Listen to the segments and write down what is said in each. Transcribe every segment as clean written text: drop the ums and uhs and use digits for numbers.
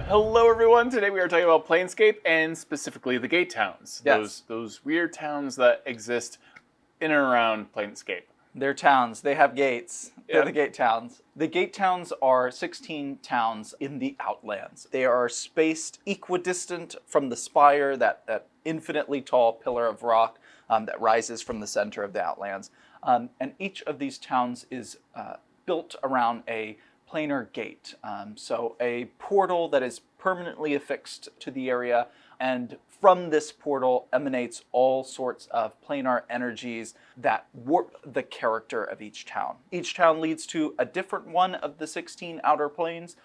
Hello everyone, today we are talking about Planescape and specifically the gate towns. Yes. Those weird towns that exist in and around Planescape. They're towns. They have gates. They're Yeah. the gate towns. The gate towns are 16 towns in the Outlands. They are spaced equidistant from the spire, that infinitely tall pillar of rock that rises from the center of the Outlands. And each of these towns is built around a planar gate. So a portal that is permanently affixed to the area, and from this portal emanates all sorts of planar energies that warp the character of each town. Each town leads to a different one of the 16 outer planes,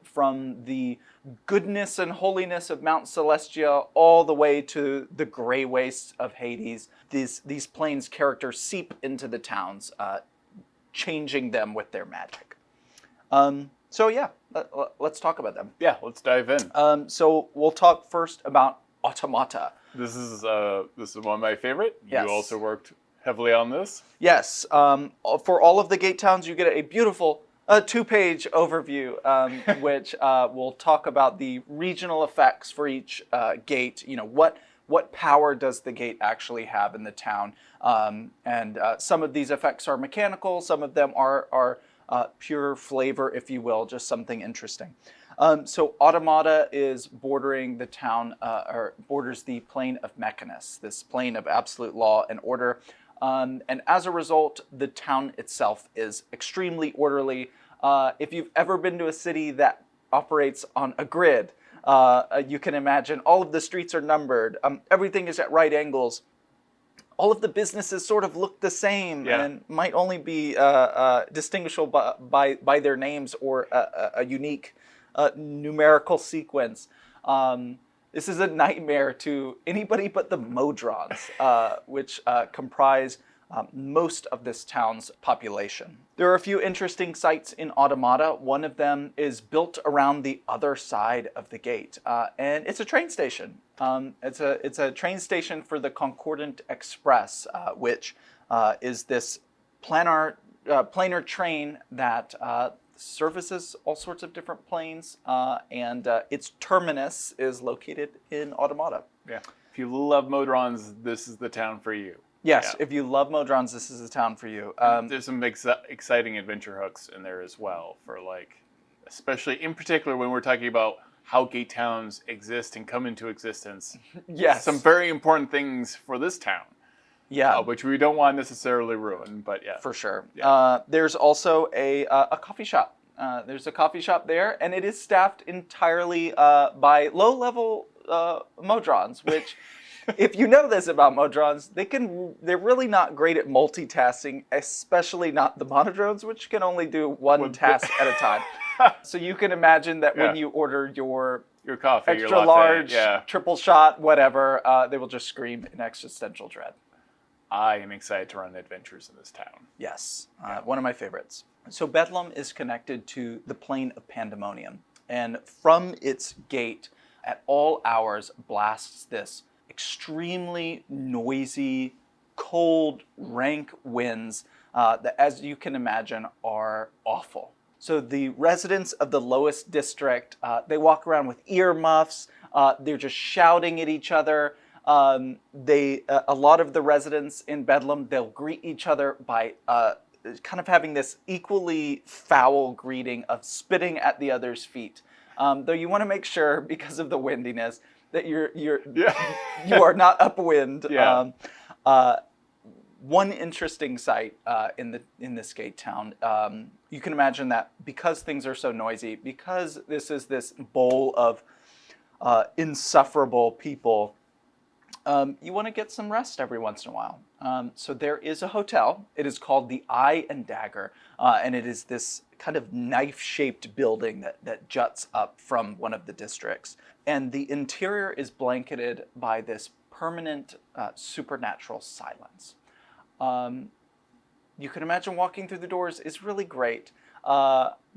from the goodness and holiness of Mount Celestia all the way to the gray wastes of Hades. These planes' characters seep into the towns, changing them with their magic. So yeah, let's talk about them. Yeah, let's dive in. So we'll talk first about Automata. This is one of my favorite. Yes. You also worked heavily on this. Yes, for all of the gate towns, you get a beautiful 2-page overview, which will talk about the regional effects for each gate. You know, what power does the gate actually have in the town? And some of these effects are mechanical. Some of them are pure flavor, if you will, just something interesting. So Automata is bordering the town, or borders the plane of Mechanus, this plane of absolute law and order. And as a result, the town itself is extremely orderly. If you've ever been to a city that operates on a grid, you can imagine all of the streets are numbered. Everything is at right angles. All of the businesses sort of look the same and might only be distinguishable by their names or a unique numerical sequence. This is a nightmare to anybody but the Modrons, which comprise most of this town's population. There are a few interesting sites in Automata. One of them is built around the other side of the gate, and it's a train station. It's a train station for the Concordant Express, which is this planar train that services all sorts of different planes, and its terminus is located in Automata. Yeah. If you love Modrons, this is the town for you. Yes, if you love Modrons, this is the town for you. There's some exciting adventure hooks in there as well, for especially in particular when we're talking about how gate towns exist and come into existence. Yes. Some very important things for this town. Yeah. Which we don't want necessarily ruin, but yeah. For sure. Yeah. There's also a coffee shop. There's a coffee shop there, and it is staffed entirely by low-level Modrons, which... If you know this about Modrons, they're really not great at multitasking, especially not the Monodrones, which can only do one task at a time. So you can imagine that when you order your coffee, extra your latte, large, triple shot, whatever, they will just scream in existential dread. I am excited to run adventures in this town. Yes, one of my favorites. So Bedlam is connected to the plane of Pandemonium, and from its gate, at all hours, blasts this extremely noisy, cold, rank winds that, as you can imagine, are awful. So the residents of the lowest district, they walk around with earmuffs. They're just shouting at each other. A lot of the residents in Bedlam, they'll greet each other by kind of having this equally foul greeting of spitting at the other's feet. Though you want to make sure, because of the windiness, that you are not upwind. Yeah. One interesting sight in this gate town, you can imagine that because things are so noisy, because this is this bowl of insufferable people, you want to get some rest every once in a while. So there is a hotel. It is called the Eye and Dagger, and it is this kind of knife-shaped building that juts up from one of the districts. And the interior is blanketed by this permanent supernatural silence. You can imagine walking through the doors is really great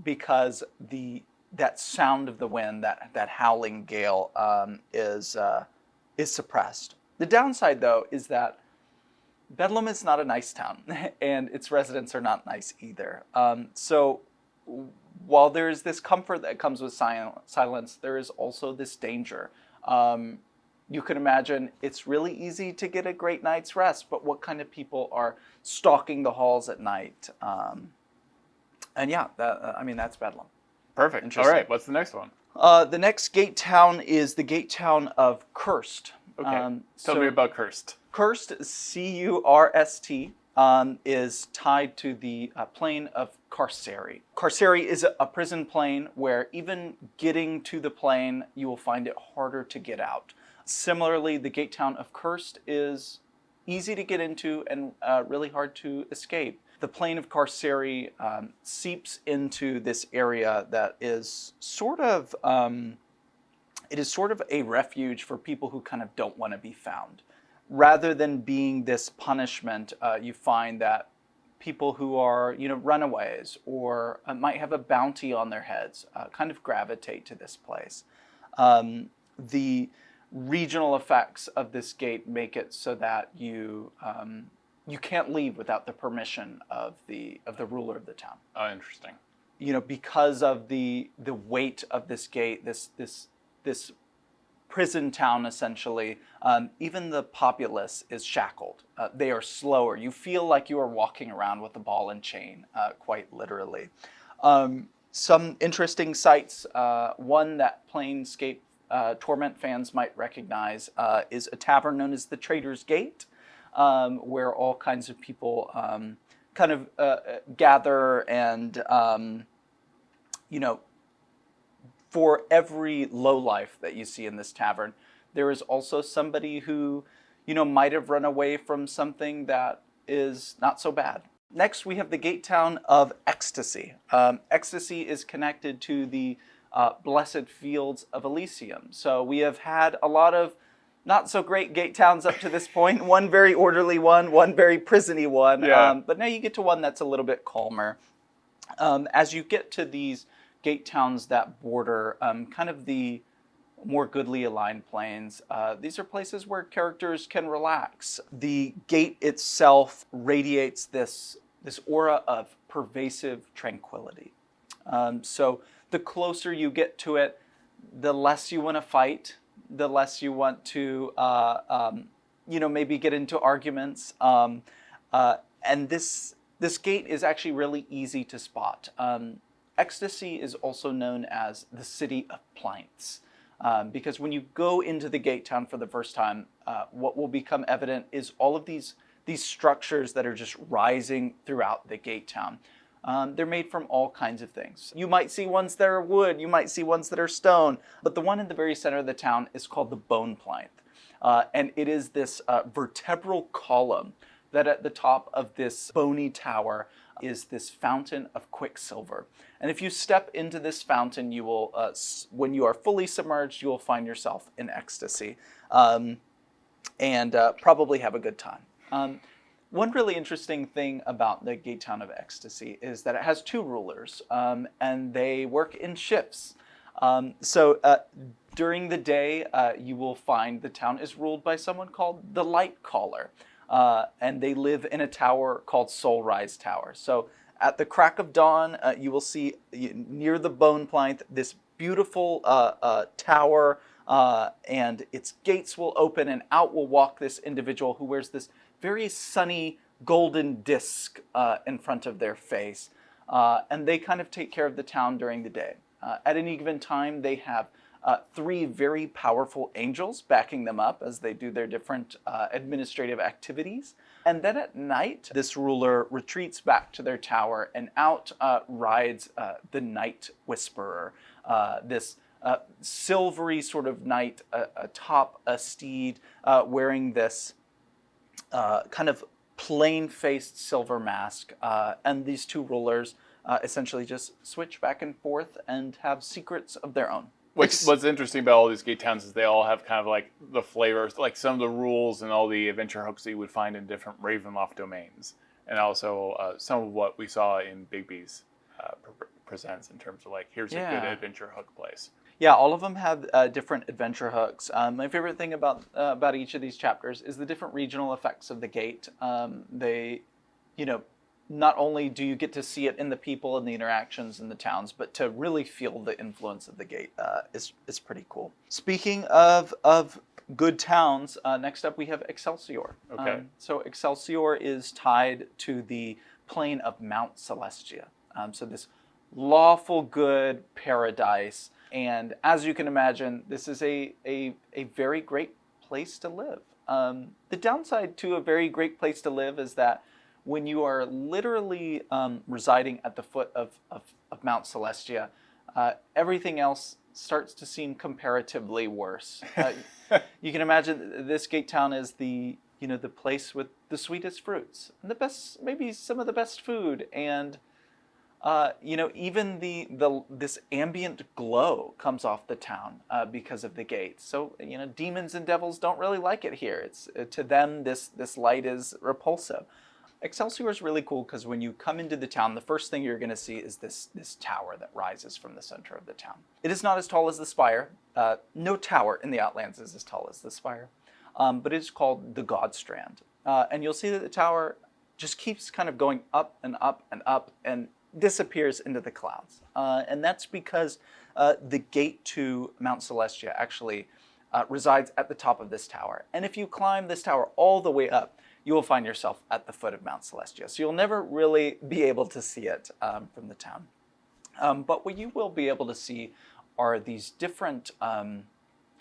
because that sound of the wind, that howling gale, is suppressed. The downside, though, is that Bedlam is not a nice town, and its residents are not nice either. So while there is this comfort that comes with silence, there is also this danger. You can imagine it's really easy to get a great night's rest, but what kind of people are stalking the halls at night? And yeah, that's Bedlam. Perfect. All right, what's the next one? The next gate town is the gate town of Cursed. Okay. Tell me about Cursed. Cursed, Curst, is tied to the plane of Carceri. Carceri is a prison plane where even getting to the plane, you will find it harder to get out. Similarly, the gate town of Cursed is easy to get into and really hard to escape. The plane of Carceri seeps into this area that is sort of a refuge for people who kind of don't want to be found. Rather than being this punishment, you find that people who are, runaways or might have a bounty on their heads kind of gravitate to this place. The regional effects of this gate make it so that you can't leave without the permission of the ruler of the town. Oh, interesting. Because of the weight of this gate, this prison town essentially, even the populace is shackled. They are slower. You feel like you are walking around with a ball and chain, quite literally. Some interesting sights. One that Planescape Torment fans might recognize is a tavern known as the Trader's Gate, where all kinds of people gather and, for every lowlife that you see in this tavern, there is also somebody who, might have run away from something that is not so bad. Next, we have the gate town of Ecstasy. Ecstasy is connected to the blessed fields of Elysium. So we have had a lot of not so great gate towns up to this point. One very orderly one very prisony one. Yeah. But now you get to one that's a little bit calmer. As you get to these gate towns that border kind of the more goodly aligned planes, these are places where characters can relax. The gate itself radiates this aura of pervasive tranquility. So the closer you get to it, the less you want to fight, the less you want to, maybe get into arguments. And this gate is actually really easy to spot. Ecstasy is also known as the City of Plaints, because when you go into the gate town for the first time, what will become evident is all of these structures that are just rising throughout the gate town. They're made from all kinds of things. You might see ones that are wood, you might see ones that are stone, but the one in the very center of the town is called the Bone Plinth. And it is this vertebral column that at the top of this bony tower is this fountain of quicksilver. And if you step into this fountain, you will, when you are fully submerged, you will find yourself in ecstasy and probably have a good time. One really interesting thing about the gate town of Ecstasy is that it has two rulers, and they work in shifts. So during the day, you will find the town is ruled by someone called the Light Caller, and they live in a tower called Soulrise Tower. So at the crack of dawn, you will see near the Bone Plinth this beautiful tower, and its gates will open, and out will walk this individual who wears this very sunny golden disc in front of their face. And they kind of take care of the town during the day. At any given time, they have 3 very powerful angels backing them up as they do their different administrative activities. And then at night, this ruler retreats back to their tower, and out rides the Night Whisperer, this silvery sort of knight atop a steed, wearing this kind of plain-faced silver mask, and these two rulers essentially just switch back and forth and have secrets of their own. What's interesting about all these gate towns is they all have kind of like the flavors, like some of the rules and all the adventure hooks that you would find in different Ravenloft domains, and also some of what we saw in Bigby's presents in terms of like, here's a good adventure hook place. Yeah, all of them have different adventure hooks. My favorite thing about each of these chapters is the different regional effects of the gate. They, not only do you get to see it in the people and the interactions in the towns, but to really feel the influence of the gate is pretty cool. Speaking of good towns, next up we have Excelsior. Okay. So Excelsior is tied to the plane of Mount Celestia. So this lawful good paradise. And as you can imagine, this is a very great place to live. The downside to a very great place to live is that when you are literally residing at the foot of Mount Celestia, everything else starts to seem comparatively worse. You can imagine this gate town is the place with the sweetest fruits and the best, maybe some of the best food, and even this ambient glow comes off the town because of the gate. So demons and devils don't really like it here. It's to them this light is repulsive. Excelsior is really cool because when you come into the town, the first thing you're going to see is this tower that rises from the center of the town. It is not as tall as the spire. No tower in the Outlands is as tall as the spire, but it's called the God Strand. And you'll see that the tower just keeps kind of going up and up and up and disappears into the clouds. And that's because the gate to Mount Celestia actually resides at the top of this tower. And if you climb this tower all the way up, you will find yourself at the foot of Mount Celestia. So you'll never really be able to see it from the town. But what you will be able to see are these different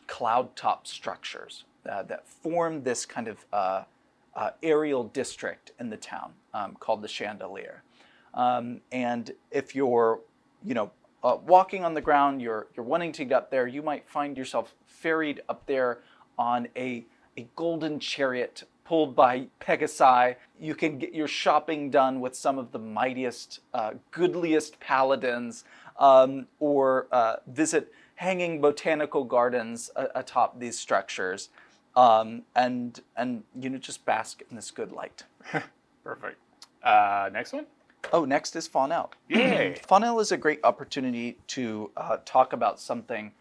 cloud top structures that form this kind of aerial district in the town called the Chandelier. And if you're, walking on the ground, you're wanting to get up there, you might find yourself ferried up there on a golden chariot pulled by Pegasi. You can get your shopping done with some of the mightiest, goodliest paladins, or visit hanging botanical gardens atop these structures, and just bask in this good light. Perfect. Next one? Oh, next is Faunel. Yay! Faunel is a great opportunity to talk about something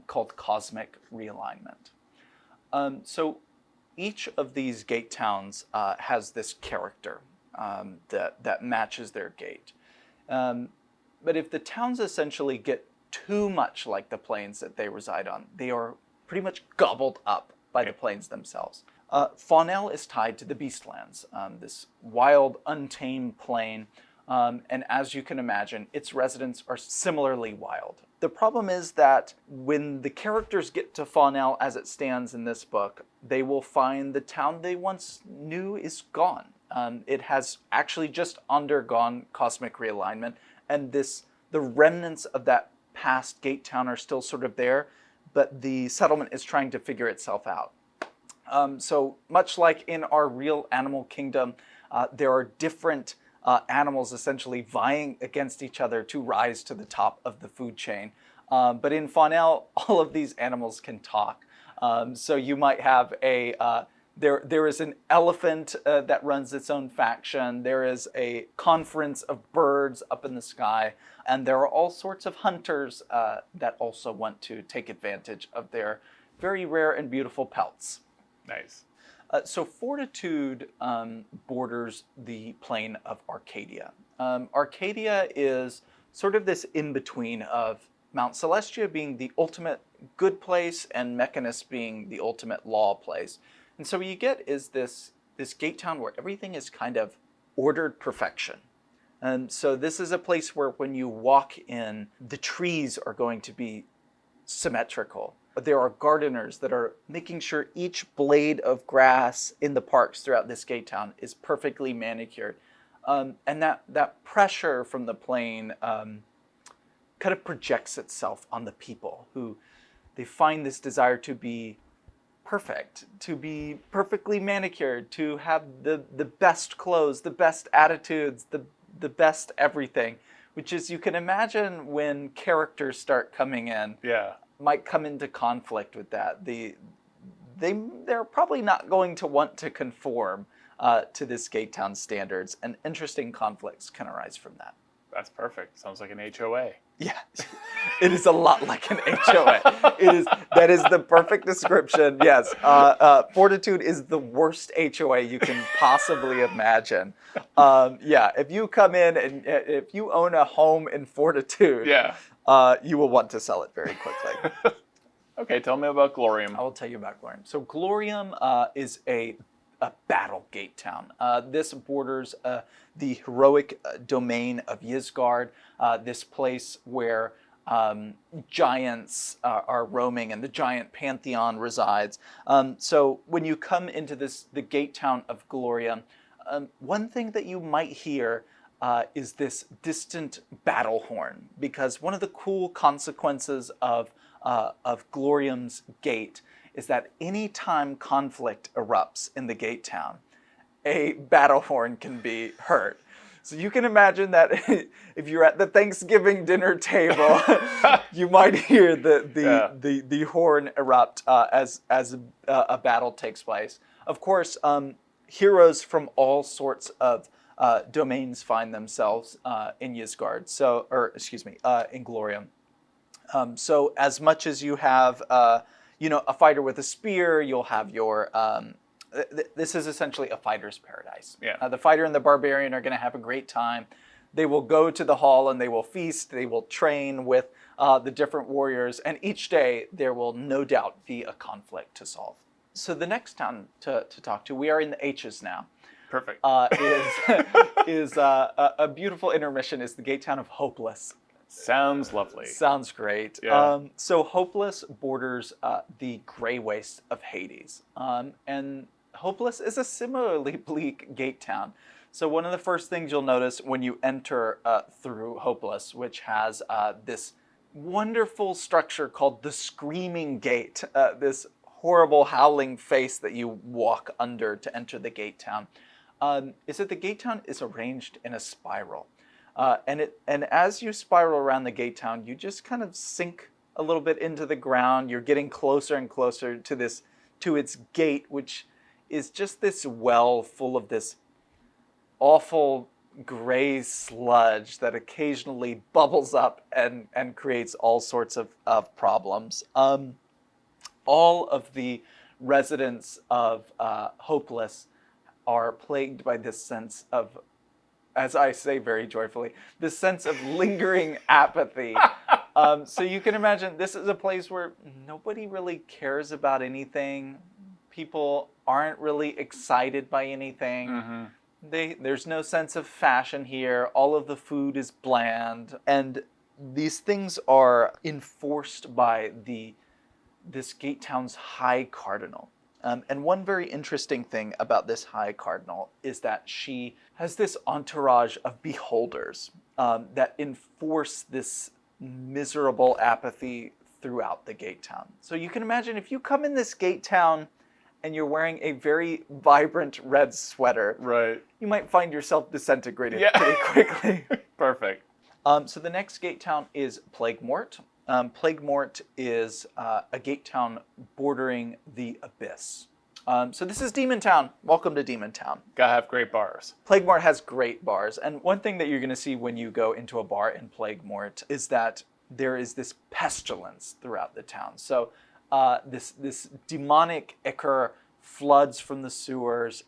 called cosmic realignment. So each of these gate towns has this character that matches their gate. But if the towns essentially get too much like the planes that they reside on, they are pretty much gobbled up by the planes themselves. Faunel is tied to the Beastlands, this wild, untamed plane. And as you can imagine, its residents are similarly wild. The problem is that when the characters get to Faunel as it stands in this book, they will find the town they once knew is gone. It has actually just undergone cosmic realignment, and the remnants of that past gate town are still sort of there, but the settlement is trying to figure itself out. So much like in our real animal kingdom, there are different animals essentially vying against each other to rise to the top of the food chain. But in Faunel, all of these animals can talk. So you might have there is an elephant that runs its own faction. There is a conference of birds up in the sky. And there are all sorts of hunters that also want to take advantage of their very rare and beautiful pelts. Nice. So Fortitude borders the plane of Arcadia. Arcadia is sort of this in-between of Mount Celestia being the ultimate good place and Mechanus being the ultimate law place. And so what you get is this gate town where everything is kind of ordered perfection. And so this is a place where when you walk in, the trees are going to be symmetrical. There are gardeners that are making sure each blade of grass in the parks throughout this gate town is perfectly manicured. And that pressure from the plane kind of projects itself on the people who they find this desire to be perfect, to be perfectly manicured, to have the best clothes, the best attitudes, the best everything, which is, you can imagine when characters start coming in. Yeah. Might come into conflict with that. They're probably not going to want to conform to this gate town standards, and interesting conflicts can arise from that. That's perfect. Sounds like an HOA. Yeah, It is a lot like an HOA. That is the perfect description. Yes, Fortitude is the worst HOA you can possibly imagine. Yeah, if you come in and if you own a home in Fortitude, you will want to sell it very quickly. Okay, tell me about Glorium. I will tell you about Glorium. So Glorium is a battle gate town. This borders the heroic domain of Ysgard, this place where giants are roaming and the giant pantheon resides. So when you come into the gate town of Glorium, one thing that you might hear is this distant battle horn, because one of the cool consequences of Glorium's gate is that any time conflict erupts in the gate town, a battle horn can be heard. So you can imagine that if you're at the Thanksgiving dinner table, you might hear the horn erupt as a battle takes place. Of course, heroes from all sorts of domains find themselves in Ysgard. In Glorium. So as much as you have, a fighter with a spear, you'll have your. This is essentially a fighter's paradise. Yeah. The fighter and the barbarian are going to have a great time. They will go to the hall and they will feast. They will train with the different warriors, and each day there will no doubt be a conflict to solve. So the next town to talk to, we are in the H's now. Perfect. Is a beautiful intermission is the gate town of Hopeless. Sounds lovely. Sounds great. Yeah. So Hopeless borders the gray waste of Hades. And Hopeless is a similarly bleak gate town. So one of the first things you'll notice when you enter through Hopeless, which has this wonderful structure called the Screaming Gate, this horrible howling face that you walk under to enter the gate town, is that the gate town is arranged in a spiral. And as you spiral around the gate town, you just kind of sink a little bit into the ground. You're getting closer and closer to its gate, which is just this well full of this awful gray sludge that occasionally bubbles up and creates all sorts of problems. All of the residents of Hopeless are plagued by this sense of, as I say very joyfully, this sense of lingering apathy. So you can imagine this is a place where nobody really cares about anything. People aren't really excited by anything. Mm-hmm. There's no sense of fashion here. All of the food is bland. And these things are enforced by this gate town's high cardinal. And one very interesting thing about this high cardinal is that she has this entourage of beholders that enforce this miserable apathy throughout the gate town. So you can imagine if you come in this gate town and you're wearing a very vibrant red sweater, right, you might find yourself disintegrated pretty quickly. Perfect. So the next gate town is Plague Mort. Plague Mort is a gate town bordering the Abyss. So this is Demon Town. Welcome to Demon Town. Gotta have great bars. Plague Mort has great bars. And one thing that you're going to see when you go into a bar in Plague Mort is that there is this pestilence throughout the town. So this demonic ichor floods from the sewers.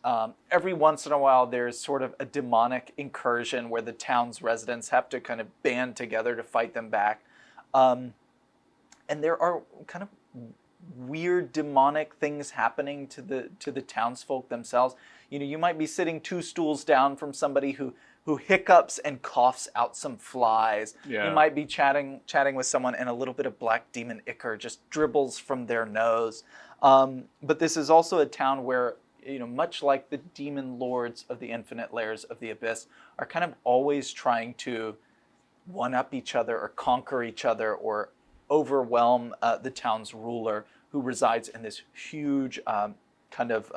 Every once in a while, there's sort of a demonic incursion where the town's residents have to kind of band together to fight them back. And there are kind of weird demonic things happening to the townsfolk themselves. You might be sitting 2 stools down from somebody who hiccups and coughs out some flies. Yeah. You might be chatting with someone and a little bit of black demon ichor just dribbles from their nose. But this is also a town where, much like the demon lords of the infinite layers of the abyss, are kind of always trying to one-up each other or conquer each other or overwhelm the town's ruler, who resides in this huge kind of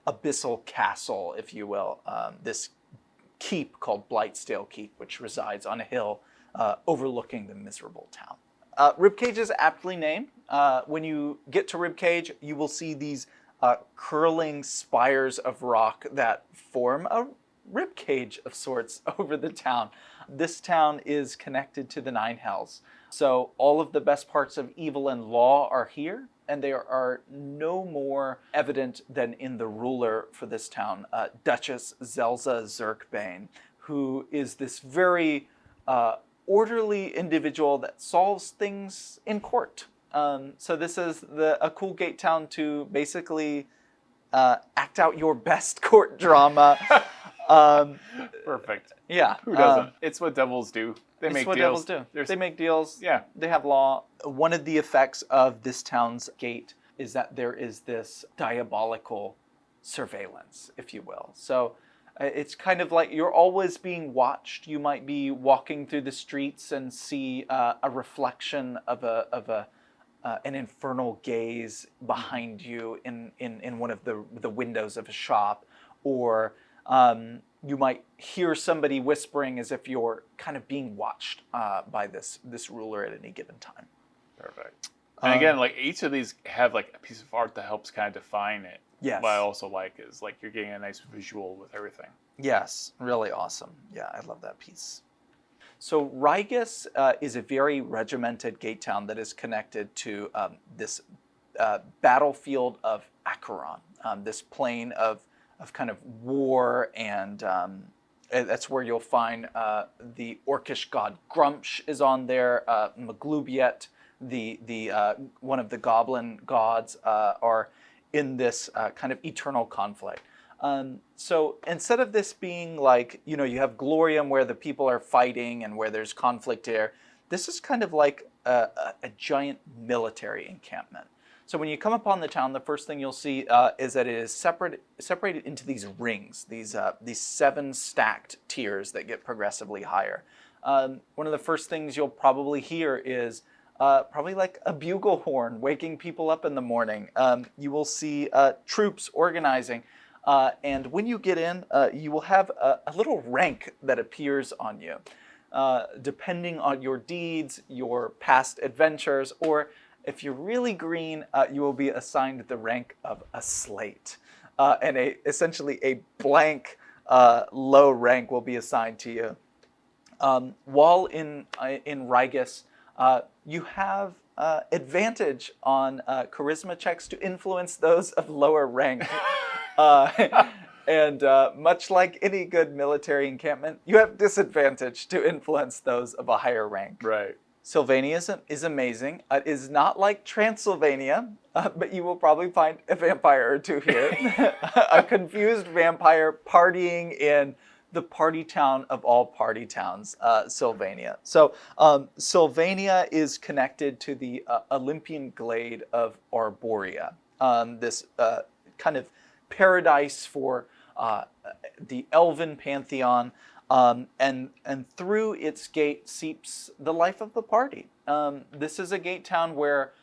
abyssal castle, if you will, this keep called Blightstale Keep, which resides on a hill overlooking the miserable town. Ribcage is aptly named. When you get to Ribcage, you will see these curling spires of rock that form a ribcage of sorts over the town. This town is connected to the Nine Hells. So all of the best parts of evil and law are here, and they are no more evident than in the ruler for this town, Duchess Zelza Zerkbane, who is this very orderly individual that solves things in court. So this is a cool gate town to basically act out your best court drama. Perfect. Yeah. Who doesn't? It's what devils do. They It's make what deals. devils do. There's- They make deals. Yeah. They have law. One of the effects of this town's gate is that there is this diabolical surveillance, if you will. So it's kind of like you're always being watched. You might be walking through the streets and see a reflection of an infernal gaze behind you in one of the windows of a shop, or you might hear somebody whispering as if you're kind of being watched by this ruler at any given time. Perfect. And again, like each of these have like a piece of art that helps kind of define it. Yes. What I also like is like you're getting a nice visual with everything. Yes, really awesome. Yeah, I love that piece. So Rigos is a very regimented gate town that is connected to this battlefield of Acheron, this plane of kind of war, and that's where you'll find the orcish god Grumsh is on there. Maglubiet, the one of the goblin gods, are in this kind of eternal conflict. So instead of this being like, you have Glorium where the people are fighting and where there's conflict there, this is kind of like a giant military encampment. So when you come upon the town, the first thing you'll see is that it is separated into these rings, these 7 stacked tiers that get progressively higher. One of the first things you'll probably hear is probably like a bugle horn waking people up in the morning. You will see troops organizing. And when you get in, you will have a little rank that appears on you. Depending on your deeds, your past adventures, or if you're really green, you will be assigned the rank of a slate. And essentially a blank low rank will be assigned to you. While in Rigos, you have advantage on charisma checks to influence those of lower rank. And much like any good military encampment, you have disadvantage to influence those of a higher rank. Right. Sylvania is amazing. It is not like Transylvania, but you will probably find a vampire or two here. A confused vampire partying in the party town of all party towns, Sylvania. So Sylvania is connected to the Olympian glade of Arborea, this kind of paradise for the elven pantheon, and through its gate seeps the life of the party. This is a gate town where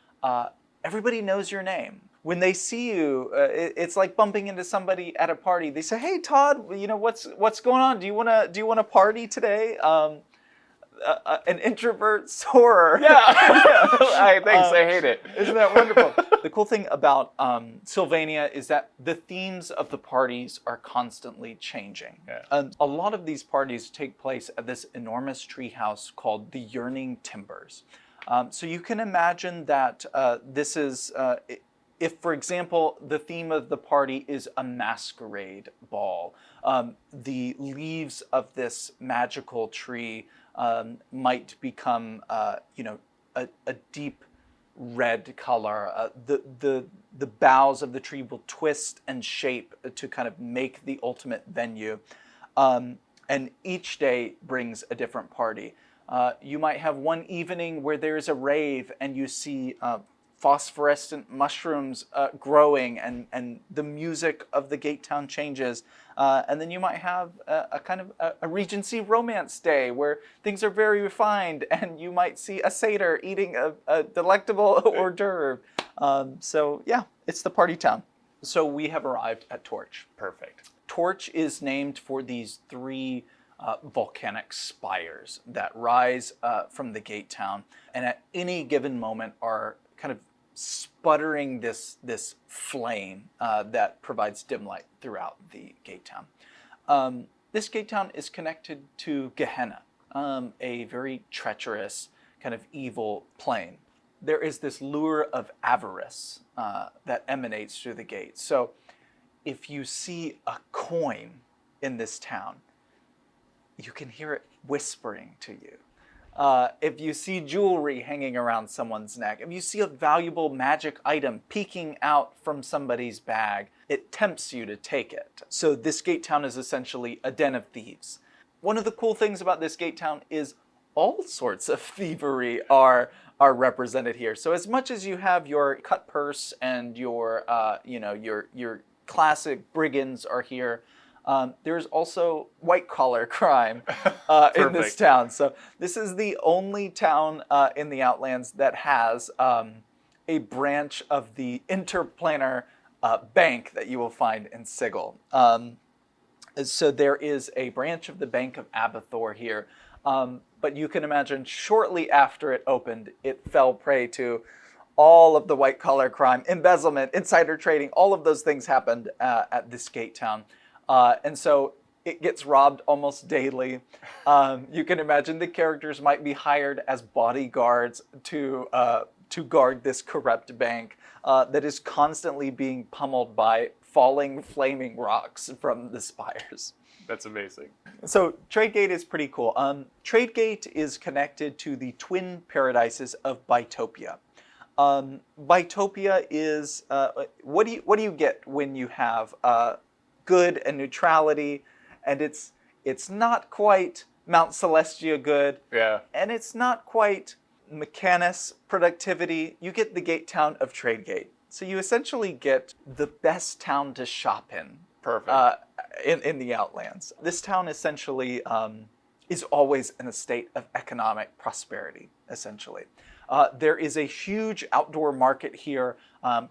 everybody knows your name. When they see you, it's like bumping into somebody at a party. They say, "Hey, Todd, what's going on? Do you want to party today?" An introvert's horror. Yeah. Thanks. I hate it. Isn't that wonderful? The cool thing about Sylvania is that the themes of the parties are constantly changing. Yeah. A lot of these parties take place at this enormous treehouse called the Yearning Timbers. So you can imagine that this is, if, for example, the theme of the party is a masquerade ball, the leaves of this magical tree might become, a deep red color. The boughs of the tree will twist and shape to kind of make the ultimate venue. And each day brings a different party. You might have one evening where there's a rave and you see phosphorescent mushrooms growing, and the music of the gate town changes. And then you might have a kind of a Regency romance day where things are very refined, and you might see a satyr eating a delectable hors d'oeuvre. So yeah, it's the party town. So we have arrived at Torch. Perfect. Torch is named for these 3 volcanic spires that rise from the gate town, and at any given moment are kind of sputtering this flame that provides dim light throughout the gate town. This gate town is connected to Gehenna. a very treacherous, kind of evil plane. There is this lure of avarice that emanates through the gate. So if you see a coin in this town, you can hear it whispering to you. If you see jewelry hanging around someone's neck, if you see a valuable magic item peeking out from somebody's bag, it tempts you to take it. So this gate town is essentially a den of thieves. One of the cool things about this gate town is all sorts of thievery are represented here. So as much as you have your cut purse and your your classic brigands are here, there's also white collar crime in this town. So this is the only town in the Outlands that has a branch of the interplanar bank that you will find in Sigil. So there is a branch of the Bank of Abathor here. But you can imagine shortly after it opened, it fell prey to all of the white collar crime, embezzlement, insider trading, all of those things happened at this gate town. And so it gets robbed almost daily. You can imagine the characters might be hired as bodyguards to guard this corrupt bank that is constantly being pummeled by falling flaming rocks from the spires. That's amazing. So Tradegate is pretty cool. Tradegate is connected to the twin paradises of Bytopia. Bytopia is what do you get when you have good and neutrality, and it's not quite Mount Celestia good, and it's not quite Mechanus productivity. You get the gate town of Tradegate. So you essentially get the best town to shop in. Perfect. In the Outlands. This town essentially is always in a state of economic prosperity, essentially. There is a huge outdoor market here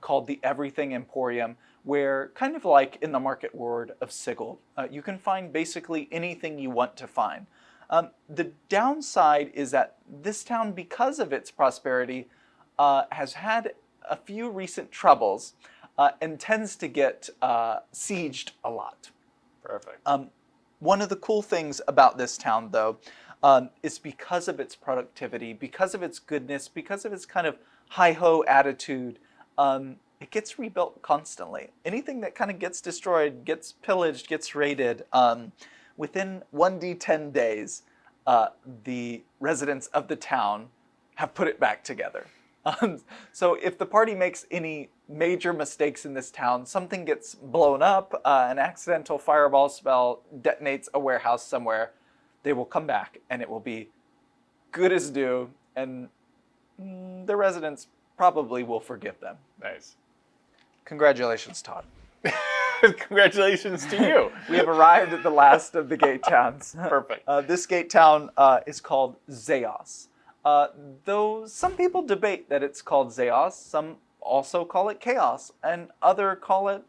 called the Everything Emporium, where, kind of like in the market ward of Sigil, you can find basically anything you want to find. The downside is that this town, because of its prosperity, has had a few recent troubles and tends to get sieged a lot. Perfect. One of the cool things about this town, though, is because of its productivity, because of its goodness, because of its kind of hi-ho attitude, it gets rebuilt constantly. Anything that kind of gets destroyed, gets pillaged, gets raided, within 1d10 days, the residents of the town have put it back together. So if the party makes any major mistakes in this town, something gets blown up, an accidental fireball spell detonates a warehouse somewhere, they will come back and it will be good as new, and the residents probably will forgive them. Nice. Congratulations, Todd. Congratulations to you. We have arrived at the last of the gate towns. Perfect. This gate town is called Zeos. Though some people debate that it's called Zeos, some also call it Chaos, and other call it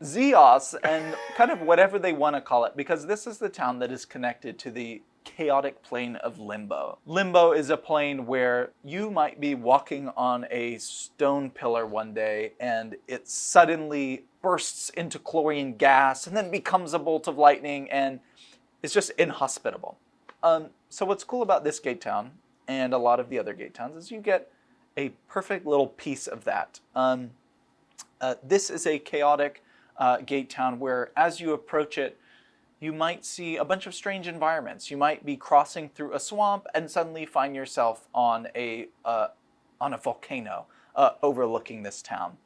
Zeos, and kind of whatever they want to call it, because this is the town that is connected to the chaotic plane of Limbo. Limbo is a plane where you might be walking on a stone pillar one day and it suddenly bursts into chlorine gas and then becomes a bolt of lightning and it's just inhospitable. So what's cool about this gate town and a lot of the other gate towns is you get a perfect little piece of that. This is a chaotic gate town where as you approach it, you might see a bunch of strange environments. You might be crossing through a swamp and suddenly find yourself on a volcano overlooking this town.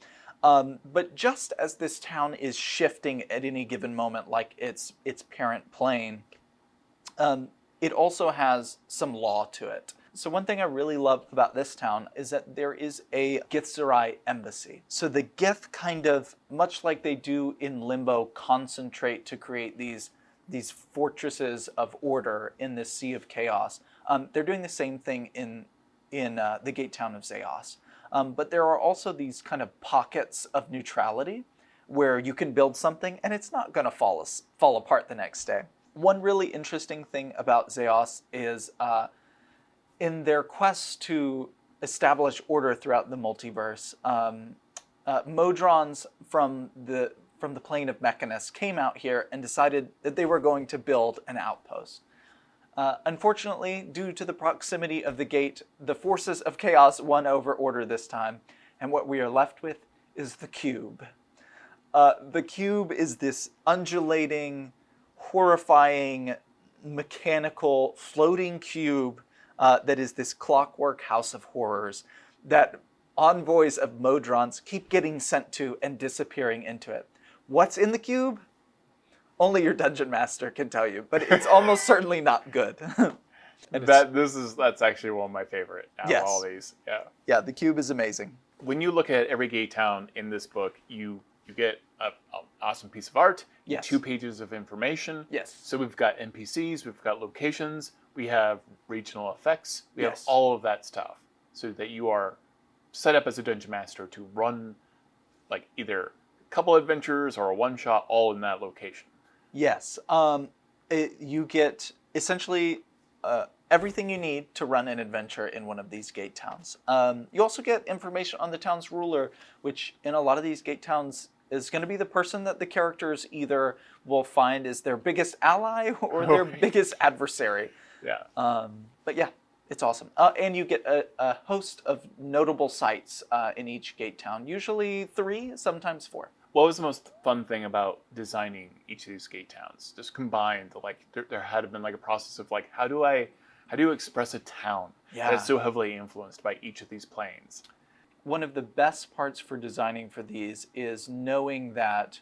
But just as this town is shifting at any given moment, like its parent plane, it also has some law to it. So one thing I really love about this town is that there is a Githzerai embassy. So the Gith kind of, much like they do in Limbo, concentrate to create these fortresses of order in this sea of chaos. They're doing the same thing in the gate town of Zeos. But there are also these kind of pockets of neutrality where you can build something and it's not going to fall apart the next day. One really interesting thing about Zeos is in their quest to establish order throughout the multiverse, Modrons from the plane of Mechanus came out here and decided that they were going to build an outpost. Unfortunately, due to the proximity of the gate, the forces of chaos won over order this time, and what we are left with is the cube. The cube is this undulating, horrifying, mechanical, floating cube that is this clockwork house of horrors that envoys of Modrons keep getting sent to and disappearing into it. What's in the cube? Only your dungeon master can tell you, but it's almost certainly not good. That's actually one of my favorite out of all these. Yeah. Yeah, the cube is amazing. When you look at every gate town in this book, you get an awesome piece of art, Yes. 2 pages of information. Yes. So we've got NPCs, we've got locations, we have regional effects, we have Yes. all of that stuff, so that you are set up as a dungeon master to run like either a couple adventures or a one-shot all in that location. Yes. You get essentially everything you need to run an adventure in one of these gate towns. You also get information on the town's ruler, which in a lot of these gate towns is going to be the person that the characters either will find is their biggest ally or their biggest adversary. Yeah. But yeah, it's awesome. And you get a host of notable sites in each gate town, usually 3, sometimes 4. What was the most fun thing about designing each of these gate towns? Just combined, like there had been like a process of like how do you express a town that is so heavily influenced by each of these planes? One of the best parts for designing for these is knowing that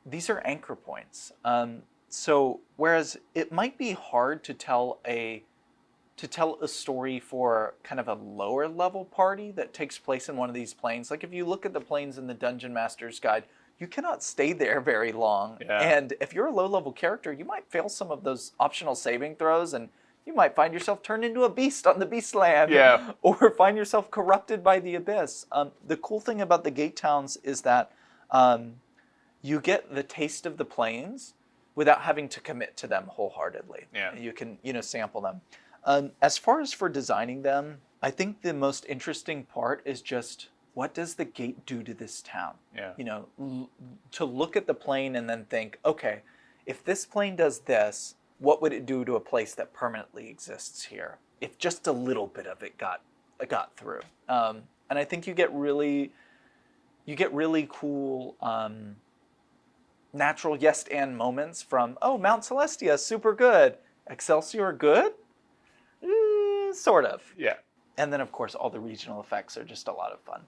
these are anchor points. So whereas it might be hard to tell a story for kind of a lower level party that takes place in one of these planes, like if you look at the planes in the Dungeon Master's Guide, you cannot stay there very long. Yeah. And if you're a low level character, you might fail some of those optional saving throws and you might find yourself turned into a beast on the Beastland. Yeah. Or find yourself corrupted by the abyss. The cool thing about the gate towns is that you get the taste of the planes without having to commit to them wholeheartedly. Yeah. You can, sample them. As far as for designing them, I think the most interesting part is just what does the gate do to this town? Yeah. To look at the plane and then think, okay, if this plane does this, what would it do to a place that permanently exists here? If just a little bit of it got through. And I think you get really cool natural yes and moments from, oh, Mount Celestia, super good. Excelsior, good? Sort of. Yeah. And then, of course, all the regional effects are just a lot of fun.